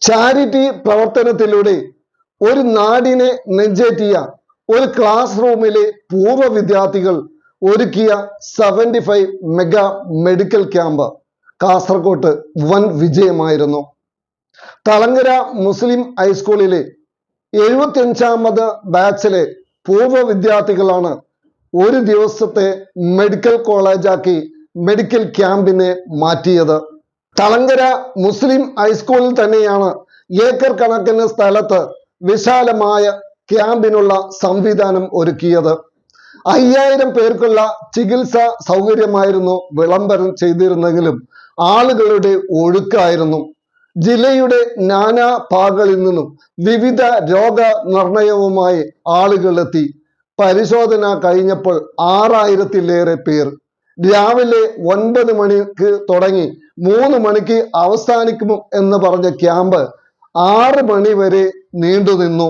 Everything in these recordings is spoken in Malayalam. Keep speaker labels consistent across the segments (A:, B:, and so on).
A: ചാരിറ്റി പ്രവർത്തനത്തിലൂടെ ഒരു നാടിനെ നെഞ്ചേറ്റിയ ഒരു ക്ലാസ് റൂമിലെ പൂർവ്വ വിദ്യാർത്ഥികൾ ഒരുക്കിയ 75 മെഗാ മെഡിക്കൽ ക്യാമ്പ് കാസർഗോട്ട് വൻ വിജയമായിരുന്നു. തളങ്കര മുസ്ലിം ഹൈസ്കൂളിലെ 75ാമത് ബാച്ചിലെ പൂർവ്വ വിദ്യാർത്ഥികളാണ് ഒരു ദിവസത്തെ മെഡിക്കൽ കോളേജാക്കി മെഡിക്കൽ ക്യാമ്പിനെ മാറ്റിയത്. തളങ്കര മുസ്ലിം ഹൈസ്കൂളിൽ തന്നെയാണ് ഏക്കർ കണക്കിന് സ്ഥലത്ത് വിശാലമായ ക്യാമ്പിനുള്ള സംവിധാനം ഒരുക്കിയത്. 5000 പേർക്കുള്ള ചികിത്സാ സൗകര്യമായിരുന്നു വിളംബരം ചെയ്തിരുന്നെങ്കിലും ആളുകളുടെ ഒഴുക്കായിരുന്നു. ജില്ലയുടെ നാനാ ഭാഗങ്ങളിൽ നിന്നും വിവിധ രോഗനിർണയവുമായി ആളുകളെത്തി. പരിശോധന കഴിഞ്ഞപ്പോൾ 6000-ലേറെ പേർ. രാവിലെ 9 മണിക്ക് തുടങ്ങി 3 മണിക്ക് അവസാനിക്കും എന്ന് പറഞ്ഞ ക്യാമ്പ് 6 മണി വരെ നീണ്ടുനിന്നു.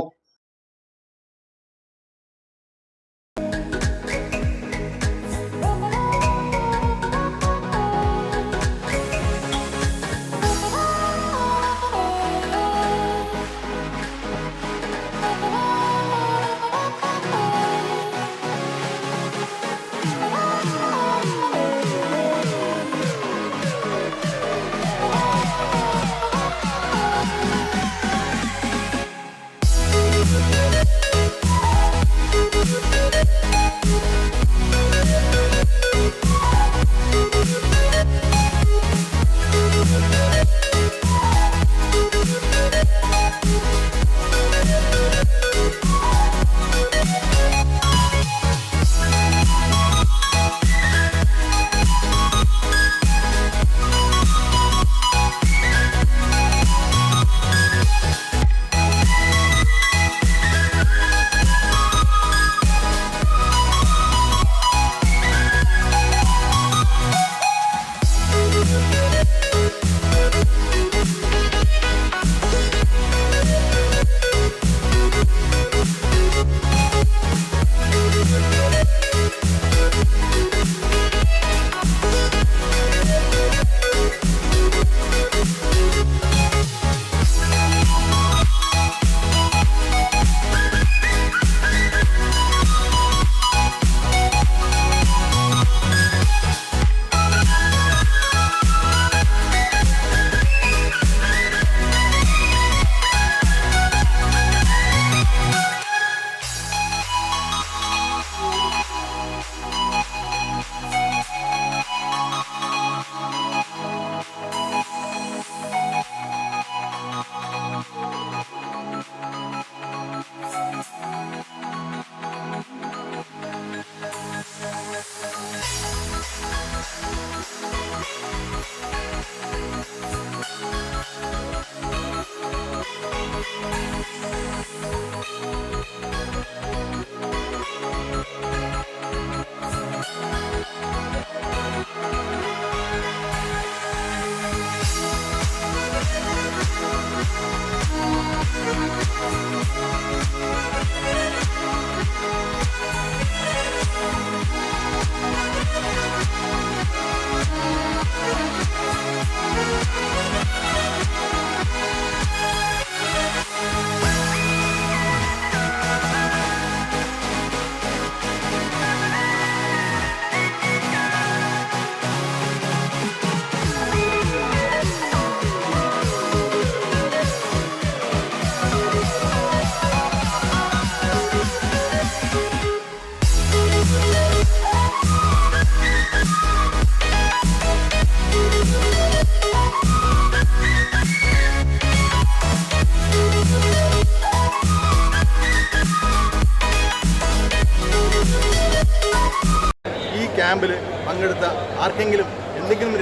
B: ക്യാമ്പിൽ പങ്കെടുത്ത ആർക്കെങ്കിലും എന്തെങ്കിലും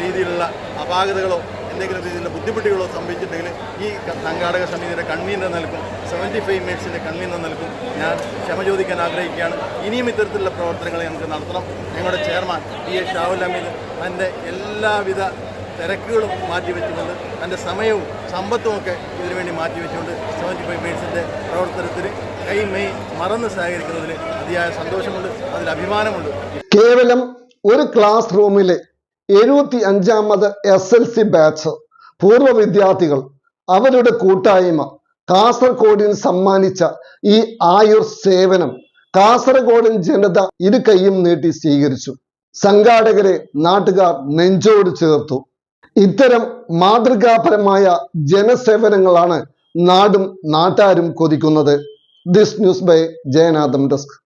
B: രീതിയിലുള്ള അപാകതകളോ എന്തെങ്കിലും രീതിയിലുള്ള ബുദ്ധിമുട്ടുകളോ സംഭവിച്ചിട്ടുണ്ടെങ്കിൽ ഈ സംഘാടക സമിതിയുടെ കൺവീനർ നൽകും 75 മിനിറ്റ്സിൻ്റെ കൺവീനർ നൽകും ഞാൻ ക്ഷമ ചോദിക്കാൻ ആഗ്രഹിക്കുകയാണ്. ഇനിയും ഇത്തരത്തിലുള്ള പ്രവർത്തനങ്ങൾ നമുക്ക് നടത്തണം. ഞങ്ങളുടെ ചെയർമാൻ PA ഷാഹുൽ ഹമീദ് തൻ്റെ എല്ലാവിധ തിരക്കുകളും മാറ്റിവെച്ചുകൊണ്ട് തൻ്റെ സമയവും സമ്പത്തുമൊക്കെ ഇതിനുവേണ്ടി മാറ്റിവെച്ചുകൊണ്ട് 75 മിനിറ്റ്സിൻ്റെ പ്രവർത്തനത്തിന് കൈമെയ് മറന്ന് സഹകരിക്കുന്നതിൽ അതിയായ സന്തോഷമുണ്ട്, അതിൽ അഭിമാനമുണ്ട്.
A: കേവലം ഒരു ക്ലാസ് റൂമിലെ 75ാമത് SLC ബാച്ച് പൂർവ്വ വിദ്യാർത്ഥികൾ അവരുടെ കൂട്ടായ്മ കാസർഗോഡിന് സമ്മാനിച്ച ഈ ആയുർ സേവനം കാസർഗോഡൻ ജനത ഇരു കൈയും നീട്ടി സ്വീകരിച്ചു. സംഘാടകരെ നാട്ടുകാർ നെഞ്ചോട് ചേർത്തു. ഇത്തരം മാതൃകാപരമായ ജനസേവനങ്ങളാണ് നാടും നാട്ടാരും കൊതിക്കുന്നത്. ദിസ് ന്യൂസ് ബൈ ജയനാഥം ഡെസ്ക്.